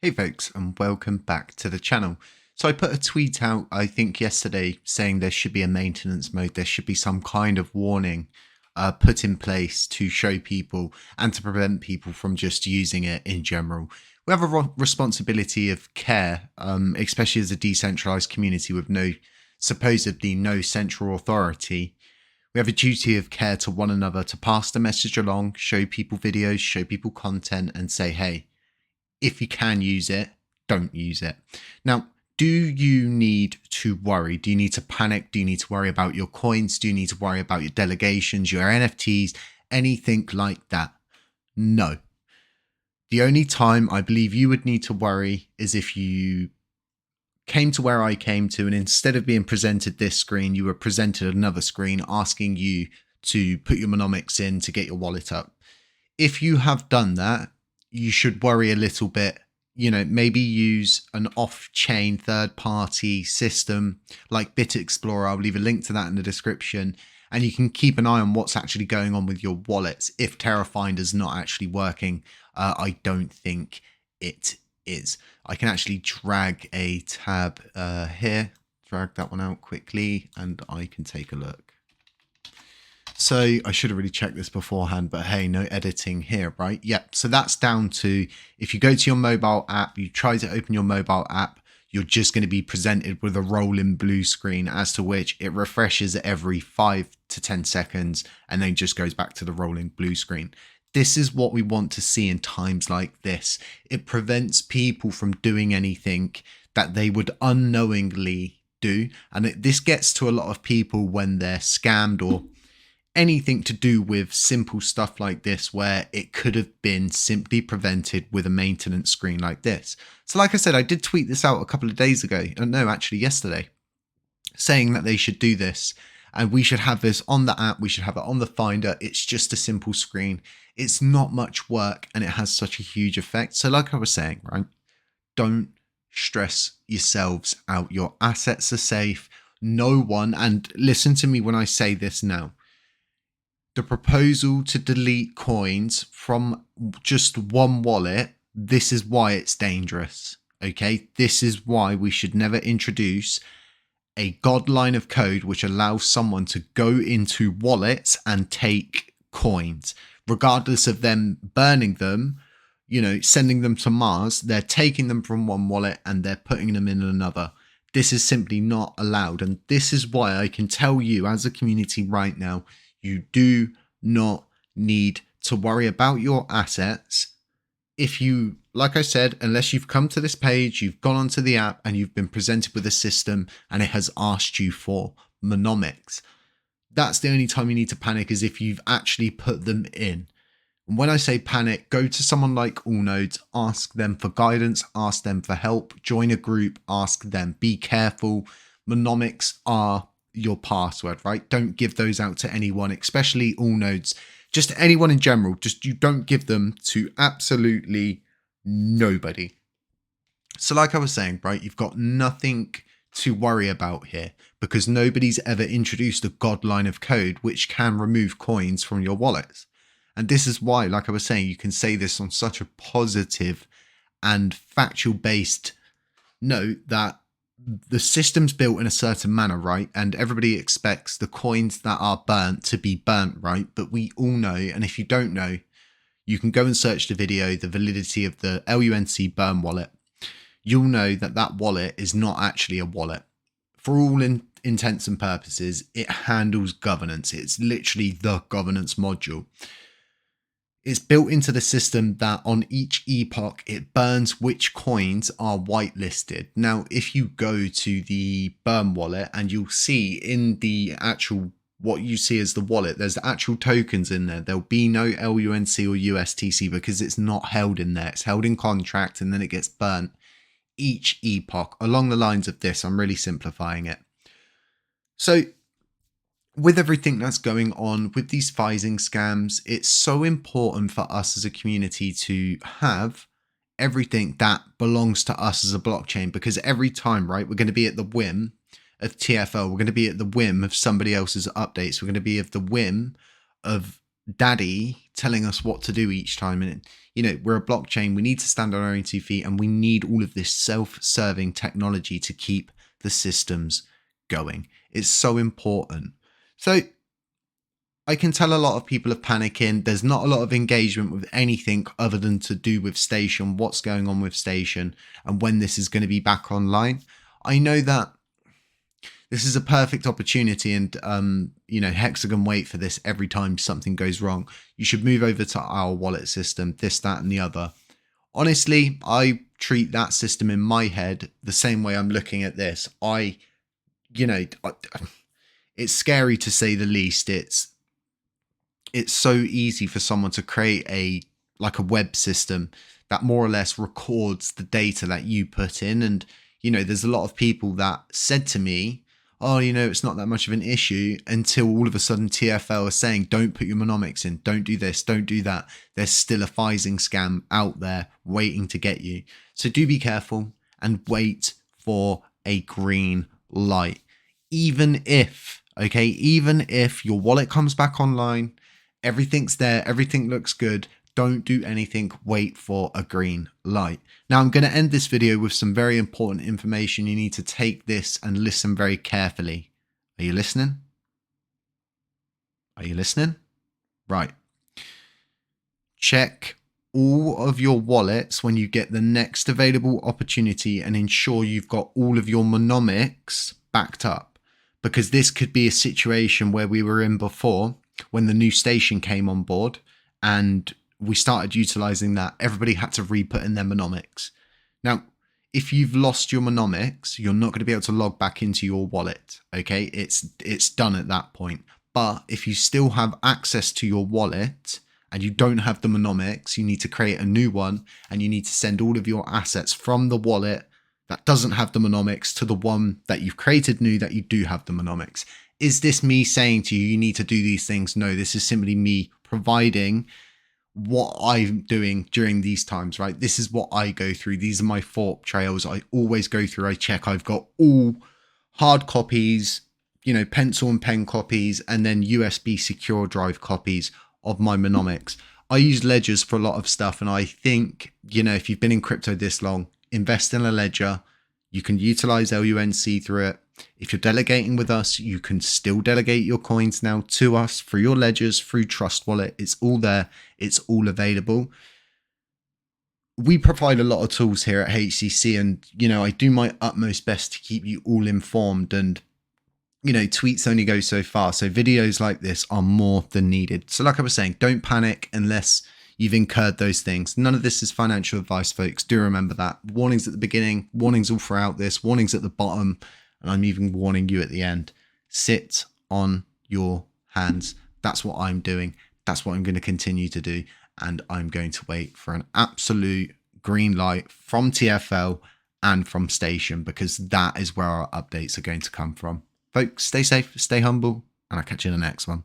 Hey folks, and welcome back to the channel. So I put a tweet out, I think yesterday, saying there should be a maintenance mode. There should be some kind of warning put in place to show people and to prevent people from just using it in general. We have a responsibility of care, especially as a decentralized community with supposedly no central authority. We have a duty of care to one another to pass the message along, show people videos, show people content, and say, hey, if you can use it, don't use it. Now, do you need to worry? Do you need to panic? Do you need to worry about your coins? Do you need to worry about your delegations, your NFTs, anything like that? No. The only time I believe you would need to worry is if you came to where I came to, and instead of being presented this screen, you were presented another screen asking you to put your monomics in to get your wallet up. If you have done that, you should worry a little bit, maybe use an off-chain third-party system like BitExplorer. I'll leave a link to that in the description, and you can keep an eye on what's actually going on with your wallets. If Terra Finder's not actually working, I don't think it is. I can actually drag a tab here, drag that one out quickly, and I can take a look. So I should have really checked this beforehand, but hey, no editing here, right? Yep. So that's down to, if you go to your mobile app, you try to open your mobile app, you're just going to be presented with a rolling blue screen, as to which it refreshes every 5 to 10 seconds and then just goes back to the rolling blue screen. This is what we want to see in times like this. It prevents people from doing anything that they would unknowingly do. And this gets to a lot of people when they're scammed or anything to do with simple stuff like this, where it could have been simply prevented with a maintenance screen like this. So like I said, I did tweet this out a couple of days ago. No, actually yesterday, saying that they should do this and we should have this on the app. We should have it on the Finder. It's just a simple screen. It's not much work and it has such a huge effect. So like I was saying, right, don't stress yourselves out. Your assets are safe. No one, and listen to me when I say this now, the proposal to delete coins from just one wallet, this is why it's dangerous. Okay, this is why we should never introduce a god line of code which allows someone to go into wallets and take coins, regardless of them burning them, sending them to Mars. They're taking them from one wallet and they're putting them in another. This is simply not allowed. And this is why I can tell you as a community right now, you do not need to worry about your assets. If you, like I said, unless you've come to this page, you've gone onto the app and you've been presented with a system and it has asked you for monomics. That's the only time you need to panic, is if you've actually put them in. And when I say panic, go to someone like Allnodes, ask them for guidance, ask them for help, join a group, ask them. Be careful. Monomics are your password, right? Don't give those out to anyone, especially Allnodes, just anyone in general. Just, you don't give them to absolutely nobody. So like I was saying, right, you've got nothing to worry about here, because nobody's ever introduced a god line of code which can remove coins from your wallets. And this is why, like I was saying, you can say this on such a positive and factual based note, that the system's built in a certain manner, right? And everybody expects the coins that are burnt to be burnt, right? But we all know, and if you don't know, you can go and search the video, the validity of the LUNCburn wallet. You'll know that that wallet is not actually a wallet. For all intents and purposes, it handles governance. It's literally the governance module. It's built into the system that on each epoch, it burns which coins are whitelisted. Now, if you go to the Burn wallet, and you'll see in the actual, what you see as the wallet, there's the actual tokens in there. There'll be no LUNC or USTC because it's not held in there. It's held in contract and then it gets burnt each epoch along the lines of this. I'm really simplifying it. So with everything that's going on with these phishing scams, it's so important for us as a community to have everything that belongs to us as a blockchain, because every time, right, we're going to be at the whim of TFL. We're going to be at the whim of somebody else's updates. We're going to be at the whim of daddy telling us what to do each time. And, you know, we're a blockchain. We need to stand on our own 2 feet, and we need all of this self-serving technology to keep the systems going. It's so important. So I can tell a lot of people are panicking. There's not a lot of engagement with anything other than to do with Station, what's going on with Station, and when this is going to be back online. I know that this is a perfect opportunity, and you know, Hexagon wait for this every time something goes wrong. You should move over to our wallet system, this, that, and the other. Honestly, I treat that system in my head the same way I'm looking at this. It's scary to say the least. It's so easy for someone to create a web system that more or less records the data that you put in. And, you know, there's a lot of people that said to me, oh, you know, it's not that much of an issue, until all of a sudden TFL are saying, don't put your monomics in, don't do this, don't do that. There's still a phishing scam out there waiting to get you. So do be careful and wait for a green light. Even if your wallet comes back online, everything's there, everything looks good, don't do anything, wait for a green light. Now, I'm going to end this video with some very important information. You need to take this and listen very carefully. Are you listening? Are you listening? Right. Check all of your wallets when you get the next available opportunity and ensure you've got all of your monomics backed up, because this could be a situation where we were in before when the new Station came on board and we started utilizing that. Everybody had to re-put in their monomics. Now, if you've lost your monomics, you're not going to be able to log back into your wallet. Okay, it's done at that point. But if you still have access to your wallet and you don't have the monomics, you need to create a new one, and you need to send all of your assets from the wallet that doesn't have the monomics to the one that you've created new that you do have the monomics. Is this me saying to you, you need to do these things? No, this is simply me providing what I'm doing during these times, right? This is what I go through. These are my thought trails. I always go through, I check. I've got all hard copies, you know, pencil and pen copies, and then USB secure drive copies of my monomics. I use ledgers for a lot of stuff. And I think, you know, if you've been in crypto this long, invest in a ledger. You can utilize LUNC through it. If you're delegating with us, you can still delegate your coins now to us through your ledgers, through Trust Wallet. It's all there. It's all available. We provide a lot of tools here at HCC, and, you know, I do my utmost best to keep you all informed. And, you know, tweets only go so far. So videos like this are more than needed. So like I was saying, don't panic unless you've incurred those things. None of this is financial advice, folks. Do remember that. Warnings at the beginning, warnings all throughout this, warnings at the bottom, and I'm even warning you at the end. Sit on your hands. That's what I'm doing. That's what I'm going to continue to do. And I'm going to wait for an absolute green light from TFL and from Station, because that is where our updates are going to come from. Folks, stay safe, stay humble, and I'll catch you in the next one.